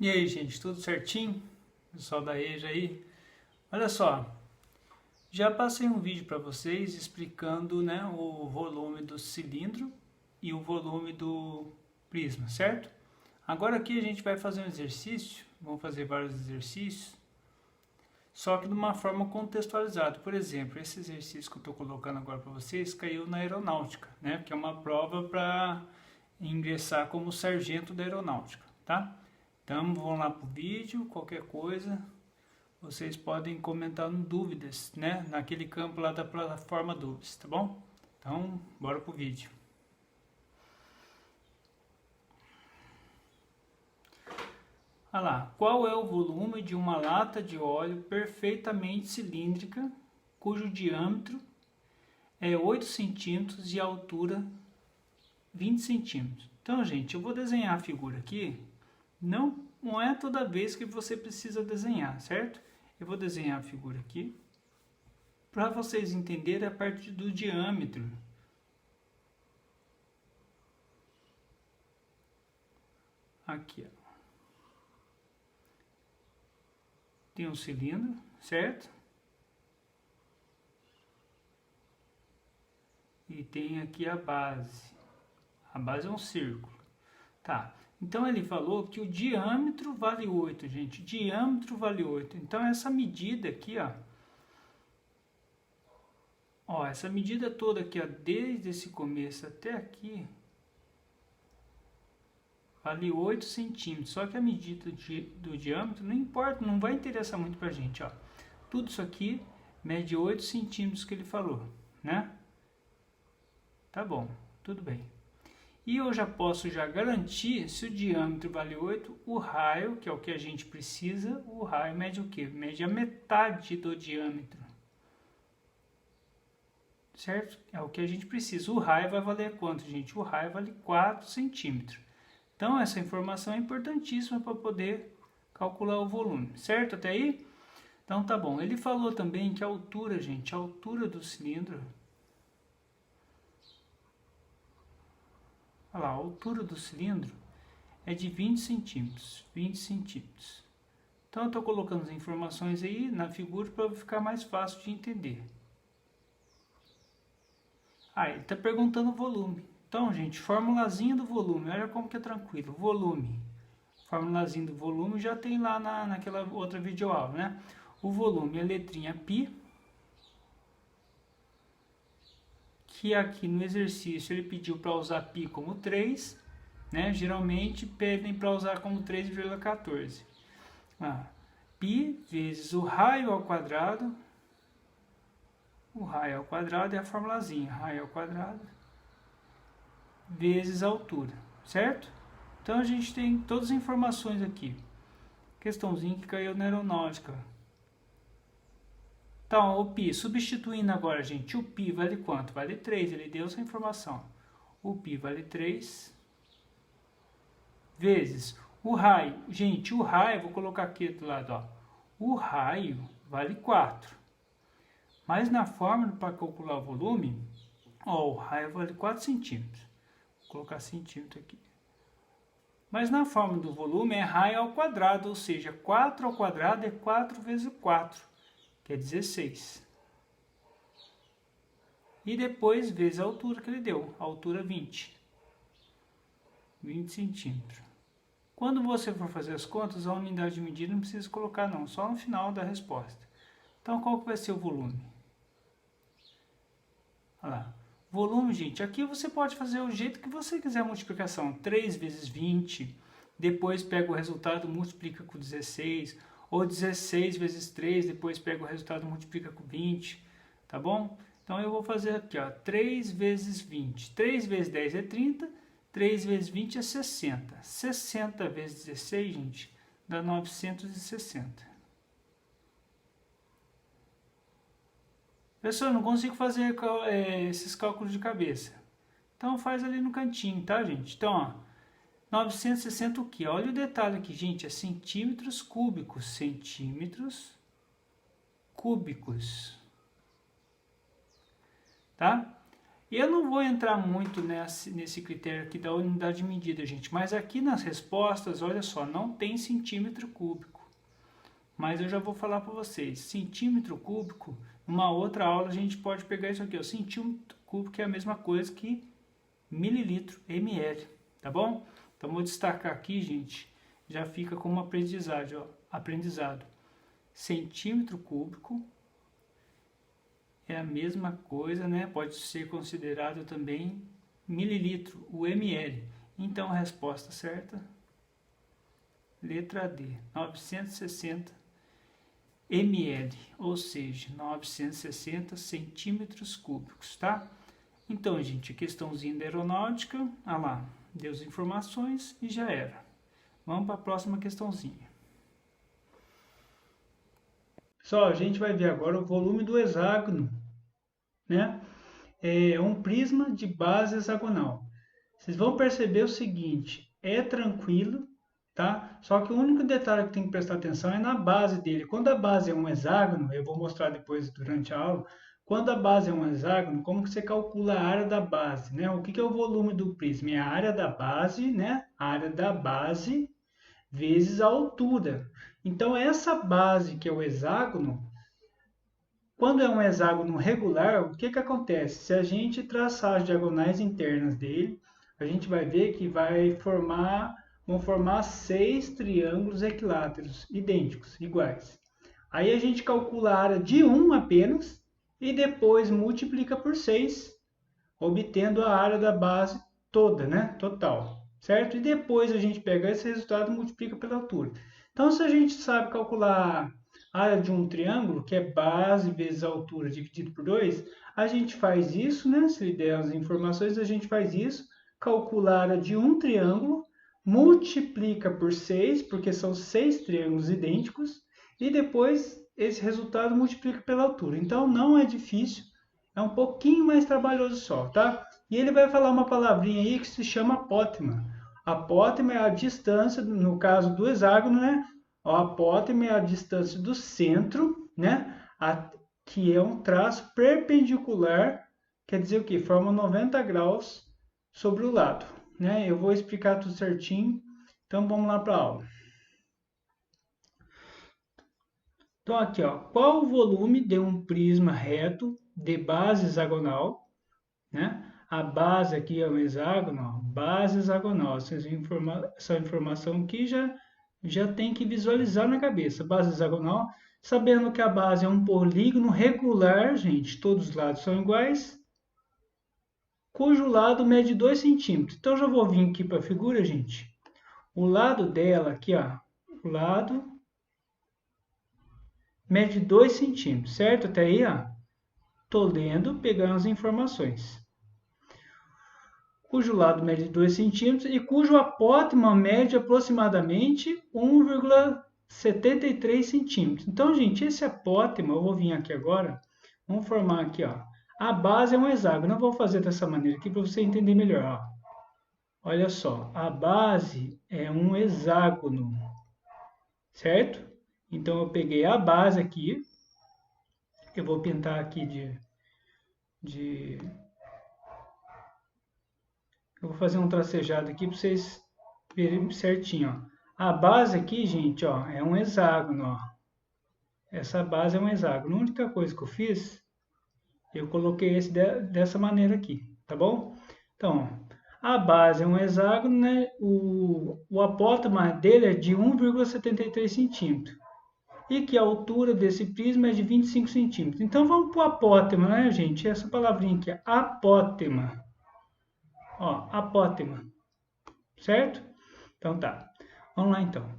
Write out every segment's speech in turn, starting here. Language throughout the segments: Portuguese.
E aí, gente, tudo certinho? Pessoal da EJA aí. Olha só, já passei um vídeo para vocês explicando, né, o volume do cilindro e o volume do prisma, certo? Agora aqui a gente vai fazer um exercício, vamos fazer vários exercícios, só que de uma forma contextualizada. Por exemplo, esse exercício que eu estou colocando agora para vocês caiu na aeronáutica, né, que é uma prova para ingressar como sargento da aeronáutica, tá? Então vamos lá pro vídeo, qualquer coisa, vocês podem comentar dúvidas, né? Naquele campo lá da plataforma dúvidas, tá bom? Então, bora pro vídeo. Olha lá, qual é o volume de uma lata de óleo perfeitamente cilíndrica, cujo diâmetro é 8 centímetros e a altura 20 centímetros? Então, gente, eu vou desenhar a figura aqui. Não é toda vez que você precisa desenhar, certo? Eu vou desenhar a figura aqui para vocês entenderem a parte do diâmetro. Aqui, ó. Tem um cilindro, certo? E tem aqui a base. A base é um círculo. Tá. Então ele falou que o diâmetro vale 8, gente. Diâmetro vale 8. Então essa medida aqui, ó, essa medida toda aqui, ó, desde esse começo até aqui, vale 8 centímetros. Só que a medida do diâmetro não importa, não vai interessar muito pra gente, ó. Tudo isso aqui mede 8 centímetros que ele falou, né? Tá bom, tudo bem. E eu já posso garantir, se o diâmetro vale 8, o raio, que é o que a gente precisa, o raio mede o quê? Mede a metade do diâmetro. Certo? É o que a gente precisa. O raio vai valer quanto, gente? O raio vale 4 centímetros. Então, essa informação é importantíssima para poder calcular o volume. Certo até aí? Então, tá bom. Ele falou também que a altura, gente, a altura do cilindro... Olha lá, a altura do cilindro é de 20 centímetros. 20 centímetros. Então, eu estou colocando as informações aí na figura para ficar mais fácil de entender. Ele está perguntando o volume. Então, gente, formulazinha do volume. Olha como que é tranquilo. Volume. Formulazinha do volume já tem lá naquela outra videoaula, né? O volume é a letrinha π. Que aqui no exercício ele pediu para usar π como 3, né? Geralmente pedem para usar como 3,14. Π vezes o raio ao quadrado. O raio ao quadrado é a formulazinha. Raio ao quadrado vezes a altura, certo? Então a gente tem todas as informações aqui. Questãozinha que caiu na aeronáutica. Então, o π, substituindo agora, gente, o π vale quanto? Vale 3, ele deu essa informação. O π vale 3 vezes o raio. Gente, o raio, vou colocar aqui do lado, ó. O raio vale 4. Mas na fórmula para calcular o volume, ó, o raio vale 4 centímetros. Vou colocar centímetro aqui. Mas na fórmula do volume é raio ao quadrado, ou seja, 4 ao quadrado é 4 vezes 4. Que é 16. E depois vezes a altura que ele deu, a altura 20. 20 centímetros. Quando você for fazer as contas, a unidade de medida não precisa colocar não, só no final da resposta. Então qual que vai ser o volume? Olha lá. Volume, gente, aqui você pode fazer o jeito que você quiser a multiplicação. 3 vezes 20, depois pega o resultado, multiplica com 16, ou 16 vezes 3, depois pega o resultado e multiplica com 20, tá bom? Então eu vou fazer aqui, ó, 3 vezes 20. 3 vezes 10 é 30, 3 vezes 20 é 60. 60 vezes 16, gente, dá 960. Pessoal, não consigo fazer esses cálculos de cabeça. Então faz ali no cantinho, tá, gente? Então, ó. 960 o quê? Olha o detalhe aqui, gente, é centímetros cúbicos. Centímetros cúbicos. Tá? Eu não vou entrar muito nesse critério aqui da unidade de medida, gente, mas aqui nas respostas, olha só, não tem centímetro cúbico. Mas eu já vou falar para vocês, centímetro cúbico, numa outra aula a gente pode pegar isso aqui, ó, centímetro cúbico é a mesma coisa que mililitro, ml, tá bom? Então vou destacar aqui, gente, já fica como aprendizado. Centímetro cúbico é a mesma coisa, né? Pode ser considerado também mililitro, o ml. Então a resposta certa, letra D, 960 ml, ou seja, 960 centímetros cúbicos, tá? Então, gente, a questãozinha da aeronáutica, lá, deu as informações e já era. Vamos para a próxima questãozinha. Só, a gente vai ver agora o volume do hexágono, né? É um prisma de base hexagonal. Vocês vão perceber o seguinte, é tranquilo, tá? Só que o único detalhe que tem que prestar atenção é na base dele. Quando a base é um hexágono, eu vou mostrar depois durante a aula, quando a base é um hexágono, como que você calcula a área da base, né? O que é o volume do prisma? É a área da base, né? A área da base vezes a altura. Então, essa base que é o hexágono, quando é um hexágono regular, o que acontece? Se a gente traçar as diagonais internas dele, a gente vai ver que vão formar 6 triângulos equiláteros, idênticos, iguais. Aí a gente calcula a área de um apenas e depois multiplica por 6, obtendo a área da base toda, né? Total, certo? E depois a gente pega esse resultado e multiplica pela altura. Então, se a gente sabe calcular a área de um triângulo, que é base vezes a altura dividido por 2, a gente faz isso, né? Se lhe der as informações, a gente faz isso, calcula a área de um triângulo, multiplica por 6, porque são 6 triângulos idênticos, e depois esse resultado multiplica pela altura. Então, não é difícil, é um pouquinho mais trabalhoso só, tá? E ele vai falar uma palavrinha aí que se chama apótema. Apótema é a distância, no caso do hexágono, né? O apótema é a distância do centro, né? Que é um traço perpendicular, quer dizer o quê? Forma 90 graus sobre o lado, né? Eu vou explicar tudo certinho, então vamos lá para a aula. Então aqui, ó, qual o volume de um prisma reto de base hexagonal, né? A base aqui é um hexágono, ó, base hexagonal. Essa informação aqui já tem que visualizar na cabeça. Base hexagonal, sabendo que a base é um polígono regular, gente, todos os lados são iguais, cujo lado mede 2 centímetros. Então, já vou vir aqui para a figura, gente. O lado dela aqui, ó, o lado mede 2 centímetros, certo? Até aí, ó, tô lendo, pegando as informações. Cujo lado mede 2 centímetros e cujo apótema mede aproximadamente 1,73 centímetros. Então, gente, esse apótema, eu vou vir aqui agora, vamos formar aqui, ó. A base é um hexágono, eu vou fazer dessa maneira aqui para você entender melhor, ó. Olha só, a base é um hexágono, certo? Então, eu peguei a base aqui, eu vou pintar aqui eu vou fazer um tracejado aqui para vocês verem certinho, ó. A base aqui, gente, ó, é um hexágono, ó. Essa base é um hexágono. A única coisa que eu fiz, eu coloquei esse dessa maneira aqui, tá bom? Então, ó, a base é um hexágono, né? O apótema dele é de 1,73 centímetros. E que a altura desse prisma é de 25 centímetros. Então, vamos para o apótema, né, gente? Essa palavrinha aqui, apótema. Ó, apótema. Certo? Então, tá. Vamos lá, então.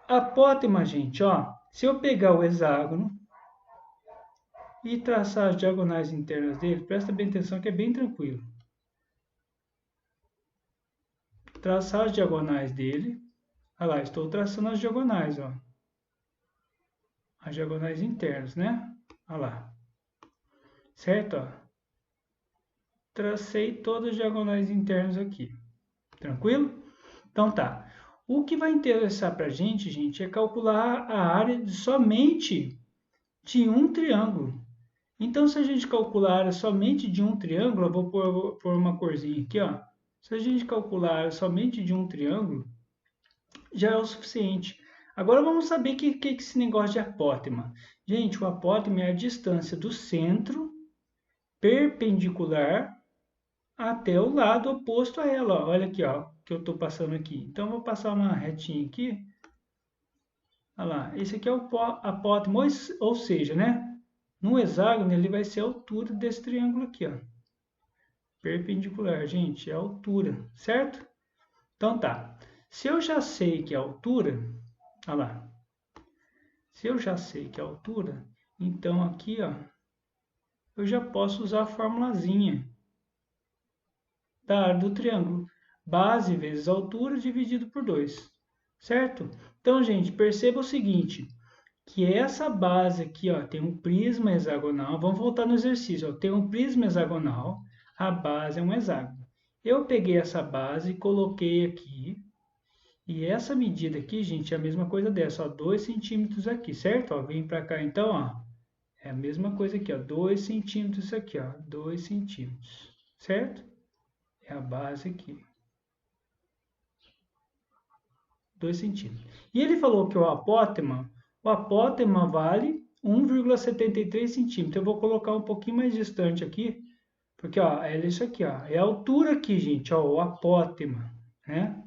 Apótema, gente, ó. Se eu pegar o hexágono e traçar as diagonais internas dele, presta bem atenção que é bem tranquilo. Traçar as diagonais dele. Olha lá, estou traçando as diagonais, ó. As diagonais internas, né? Olha lá. Certo, ó. Tracei todas as diagonais internas aqui. Tranquilo? Então tá. O que vai interessar para a gente, é calcular a área somente de um triângulo. Então, se a gente calcular a área somente de um triângulo, eu vou pôr uma corzinha aqui, ó. Se a gente calcular a área somente de um triângulo, já é o suficiente. Agora vamos saber o que é esse negócio de apótema. Gente, o apótema é a distância do centro perpendicular até o lado oposto a ela. Ó. Olha aqui, ó, que eu estou passando aqui. Então, eu vou passar uma retinha aqui. Olha lá, esse aqui é o apótema, ou seja, né? No hexágono, ele vai ser a altura desse triângulo aqui, ó. Perpendicular, gente, é a altura, certo? Então tá. Se eu já sei que é a altura, olha lá. Se eu já sei que é a altura, então aqui, ó, eu já posso usar a formulazinha da área do triângulo. Base vezes altura dividido por 2, certo? Então, gente, perceba o seguinte, que essa base aqui, ó, tem um prisma hexagonal. Vamos voltar no exercício, ó, tem um prisma hexagonal, a base é um hexágono. Eu peguei essa base e coloquei aqui, e essa medida aqui, gente, é a mesma coisa dessa, ó, 2 centímetros aqui, certo? Ó, vem para cá então, ó, é a mesma coisa aqui, ó, 2 centímetros isso aqui, ó, 2 centímetros, certo? É a base aqui. 2 centímetros. E ele falou que o apótema vale 1,73 centímetros. Eu vou colocar um pouquinho mais distante aqui, porque ó, é isso aqui, ó, é a altura aqui, gente, ó, o apótema, né?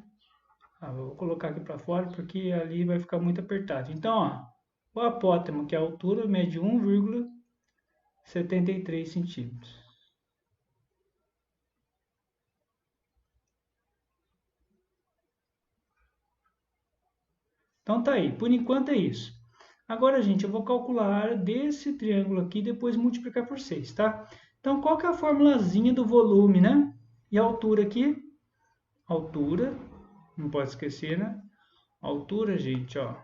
Vou colocar aqui para fora porque ali vai ficar muito apertado. Então, ó, o apótema, que é a altura, mede 1,73 centímetros. Então tá aí, por enquanto é isso. Agora, gente, eu vou calcular a área desse triângulo aqui e depois multiplicar por 6, tá? Então, qual que é a formulazinha do volume, né? E a altura aqui? Altura, não pode esquecer, né? Altura, gente, ó.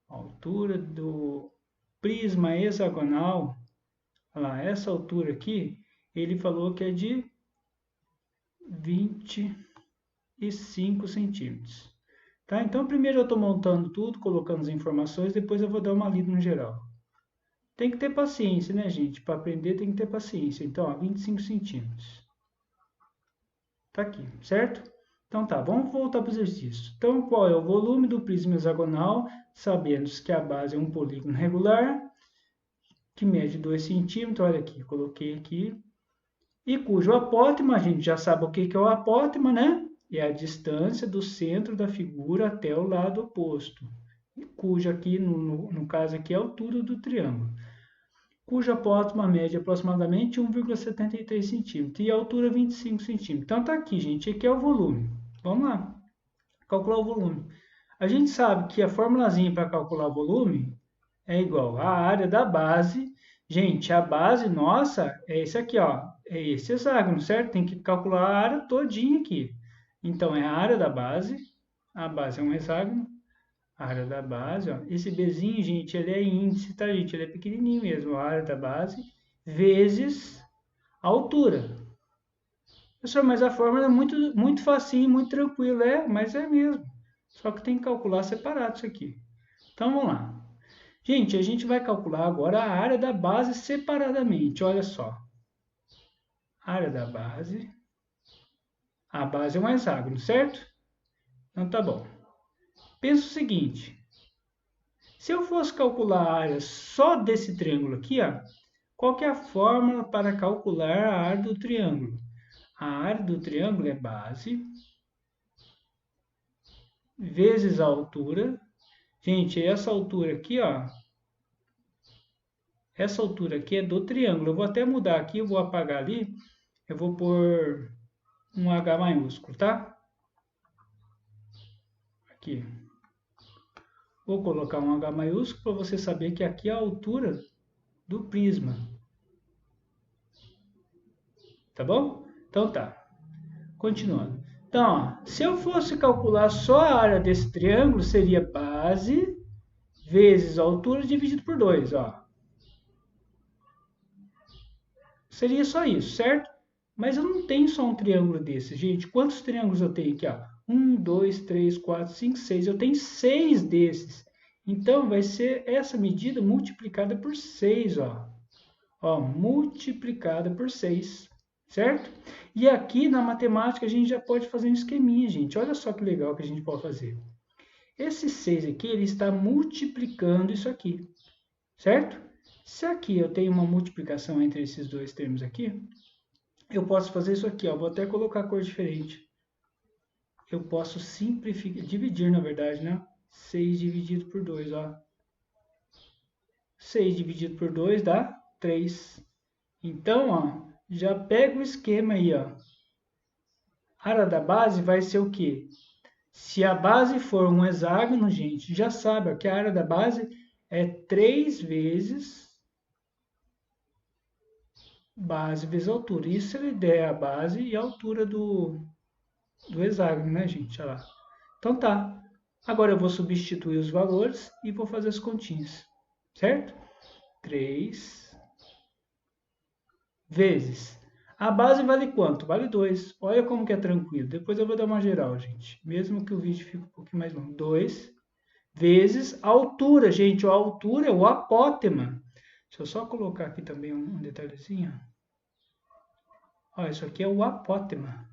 A altura do prisma hexagonal, olha lá, essa altura aqui, ele falou que é de 25 centímetros. Tá? Então, primeiro eu estou montando tudo, colocando as informações, depois eu vou dar uma lida no geral. Tem que ter paciência, né, gente? Para aprender tem que ter paciência. Então, ó, 25 centímetros. Tá aqui, certo? Então tá, vamos voltar para o exercício. Então, qual é o volume do prisma hexagonal? Sabendo que a base é um polígono regular, que mede 2 centímetros, olha aqui, coloquei aqui. E cujo apótema, a gente já sabe o que é o apótema, né? É a distância do centro da figura até o lado oposto. E cujo aqui, no caso aqui, é a altura do triângulo. Cuja apótema mede aproximadamente 1,73 centímetros e a altura 25 centímetros. Então tá aqui, gente, aqui é o volume. Vamos lá, calcular o volume. A gente sabe que a formulazinha para calcular o volume é igual à área da base. Gente, a base nossa é esse aqui, ó, é esse hexágono, certo? Tem que calcular a área todinha aqui. Então, é a área da base, a base é um hexágono, a área da base, ó. Esse Bzinho, gente, ele é índice, tá, gente? Ele é pequenininho mesmo, a área da base, vezes a altura. Professor, mas a fórmula é muito facinho, muito tranquilo, mas é mesmo. Só que tem que calcular separado isso aqui. Então, vamos lá. Gente, a gente vai calcular agora a área da base separadamente, olha só. Área da base, a base é um hexágono, certo? Então, tá bom. Pensa o seguinte, se eu fosse calcular a área só desse triângulo aqui, ó, qual que é a fórmula para calcular a área do triângulo? A área do triângulo é base vezes a altura. Gente, essa altura aqui, ó, essa altura aqui é do triângulo. Eu vou até mudar aqui, eu vou apagar ali, eu vou pôr um H maiúsculo, tá? Aqui. Vou colocar um H maiúsculo para você saber que aqui é a altura do prisma. Tá bom? Então tá. Continuando. Então, ó, se eu fosse calcular só a área desse triângulo, seria base vezes a altura dividido por 2, ó. Seria só isso, certo? Mas eu não tenho só um triângulo desse, gente. Quantos triângulos eu tenho aqui, ó? 1, 2, 3, 4, 5, 6. Eu tenho 6 desses. Então, vai ser essa medida multiplicada por 6, ó. Ó, multiplicada por 6, certo? E aqui na matemática a gente já pode fazer um esqueminha, gente. Olha só que legal que a gente pode fazer. Esse 6 aqui, ele está multiplicando isso aqui, certo? Se aqui eu tenho uma multiplicação entre esses dois termos aqui, eu posso fazer isso aqui, ó. Vou até colocar a cor diferente. Eu posso simplificar, dividir, na verdade, né? 6 dividido por 2, ó. 6 dividido por 2 dá 3. Então, ó, já pega o esquema aí, ó. A área da base vai ser o quê? Se a base for um hexágono, gente, já sabe ó, que a área da base é 3 vezes base vezes altura. Isso é a ideia, a base e a altura do hexágono, né, gente? Olha lá. Então tá. Agora eu vou substituir os valores e vou fazer as continhas, certo? 3 vezes. A base vale quanto? Vale 2. Olha como que é tranquilo. Depois eu vou dar uma geral, gente. Mesmo que o vídeo fique um pouquinho mais longo. 2 vezes a altura, gente. A altura é o apótema. Deixa eu só colocar aqui também um detalhezinho. Ó, isso aqui é o apótema.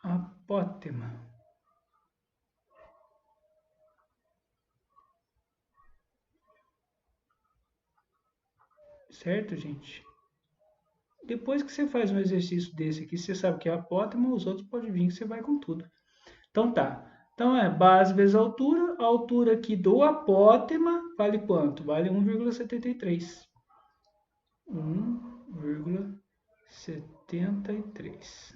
Apótema. Certo, gente? Depois que você faz um exercício desse aqui, você sabe que é apótema, os outros podem vir que você vai com tudo. Então tá. Então é base vezes altura. A altura aqui do apótema vale quanto? Vale 1,73. 1,73.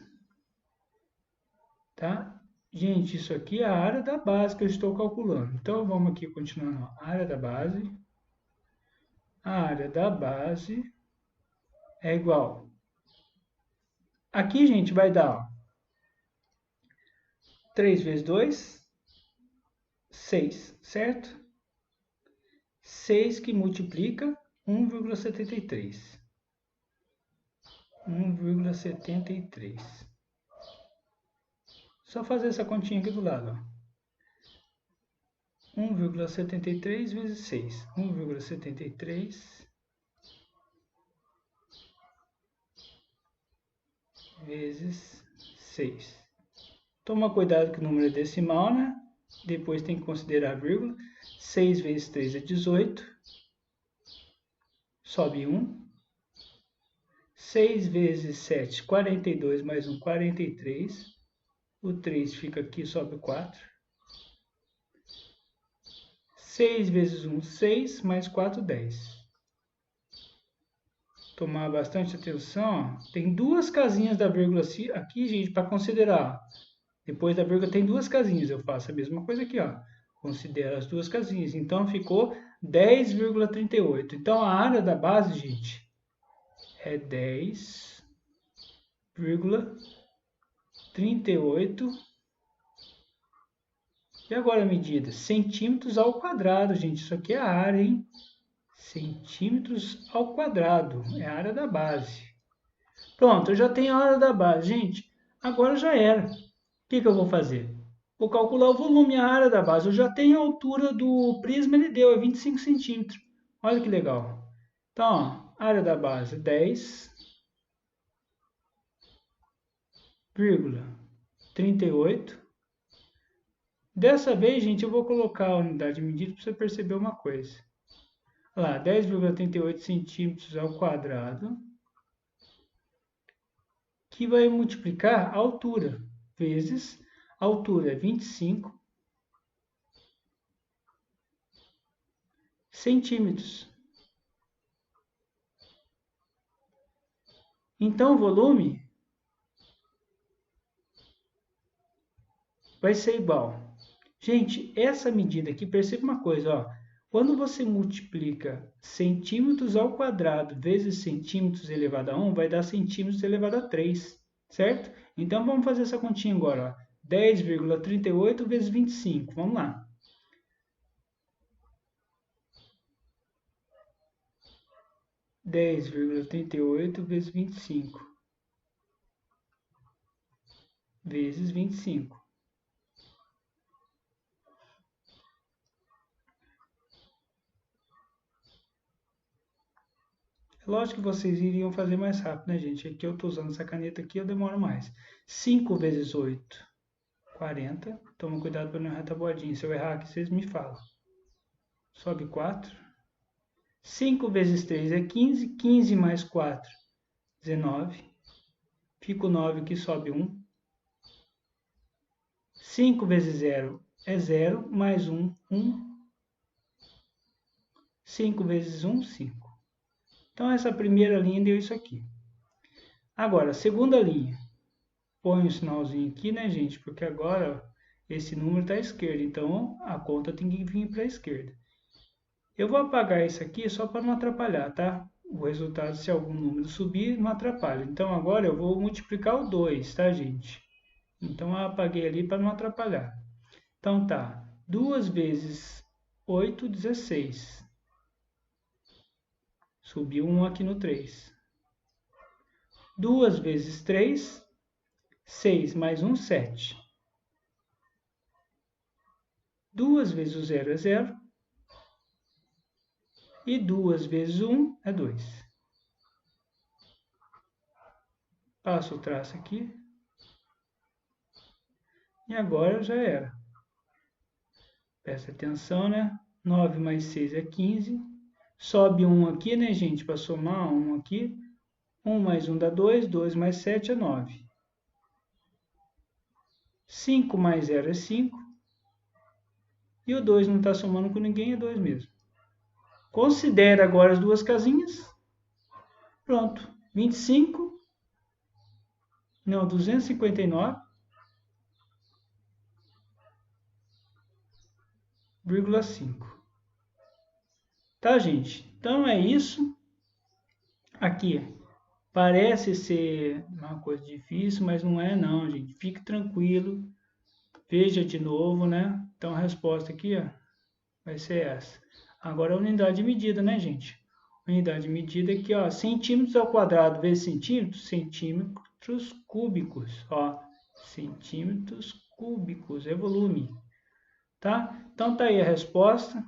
Tá? Gente, isso aqui é a área da base que eu estou calculando. Então vamos aqui continuando. A área da base. A área da base é igual. Aqui, gente, vai dar ó, 3 vezes 2, 6, certo? 6 que multiplica 1,73. 1,73. Só fazer essa continha aqui do lado. 1,73 vezes 6. 1,73 vezes 6. Toma cuidado que o número é decimal, né? Depois tem que considerar a vírgula. 6 vezes 3 é 18. Sobe 1. 6 vezes 7, 42 mais 1, 43. O 3 fica aqui, sobe 4. 6 vezes 1, 6, mais 4, 10. Tomar bastante atenção, ó. Tem duas casinhas da vírgula aqui, gente, para considerar. Depois da vírgula tem duas casinhas, eu faço a mesma coisa aqui, ó. Considero as duas casinhas. Então, ficou 10,38. Então, a área da base, gente, é 10,38. E agora a medida? Centímetros ao quadrado, gente. Isso aqui é a área, hein? Centímetros ao quadrado. É a área da base. Pronto, eu já tenho a área da base. Gente, agora já era. O que eu vou fazer? Vou calcular o volume, a área da base. Eu já tenho a altura do prisma, ele deu, é 25 centímetros. Olha que legal. Então, ó, área da base 10,38. Dessa vez, gente, eu vou colocar a unidade de medida para você perceber uma coisa. Olha lá, 10,38 centímetros ao quadrado, que vai multiplicar a altura, vezes a altura é 25 centímetros. Então, o volume vai ser igual. Gente, essa medida aqui, perceba uma coisa, ó. Quando você multiplica centímetros ao quadrado vezes centímetros elevado a 1, vai dar centímetros elevado a 3, certo? Então, vamos fazer essa continha agora, ó. 10,38 vezes 25, vamos lá. 10,38 vezes 25 vezes 25. Lógico que vocês iriam fazer mais rápido, né, gente? Aqui eu estou usando essa caneta aqui, eu demoro mais. 5 vezes 8, 40. Toma cuidado para não errar a tabuadinha. Se eu errar aqui, vocês me falam. Sobe 4. 5 vezes 3 é 15. 15 mais 4, 19. Fica o 9 aqui, sobe 1. 5 vezes 0 é 0. Mais 1, 1. 5 vezes 1, 5. Então, essa primeira linha deu isso aqui. Agora, a segunda linha. Põe um sinalzinho aqui, né, gente? Porque agora esse número está à esquerda. Então, a conta tem que vir para a esquerda. Eu vou apagar isso aqui só para não atrapalhar, tá? O resultado, se algum número subir, não atrapalha. Então, agora eu vou multiplicar o 2, tá, gente? Então, eu apaguei ali para não atrapalhar. Então, tá. 2 vezes 8, 16. Subiu 1 aqui no 3. 2 vezes 3, 6 mais 1, 7. 2 vezes o 0 é 0. E 2 vezes 1 é 2. Passo o traço aqui. E agora já era. Presta atenção, né? 9 mais 6 é 15. Sobe 1 aqui, né, gente? Para somar 1 aqui. 1 mais 1 dá 2. 2 mais 7 é 9. 5 mais 0 é 5. E o 2 não está somando com ninguém, é 2 mesmo. Considera agora as duas casinhas. Pronto. 25. Não, 259,5. Tá, gente? Então é isso. Aqui parece ser uma coisa difícil, mas não é não, gente. Fique tranquilo. Veja de novo, né? Então a resposta aqui, ó, vai ser essa. Agora a unidade de medida, né, gente? Unidade de medida aqui, ó, centímetros ao quadrado vezes centímetros, centímetros cúbicos, ó, centímetros cúbicos, é volume, tá? Então tá aí a resposta.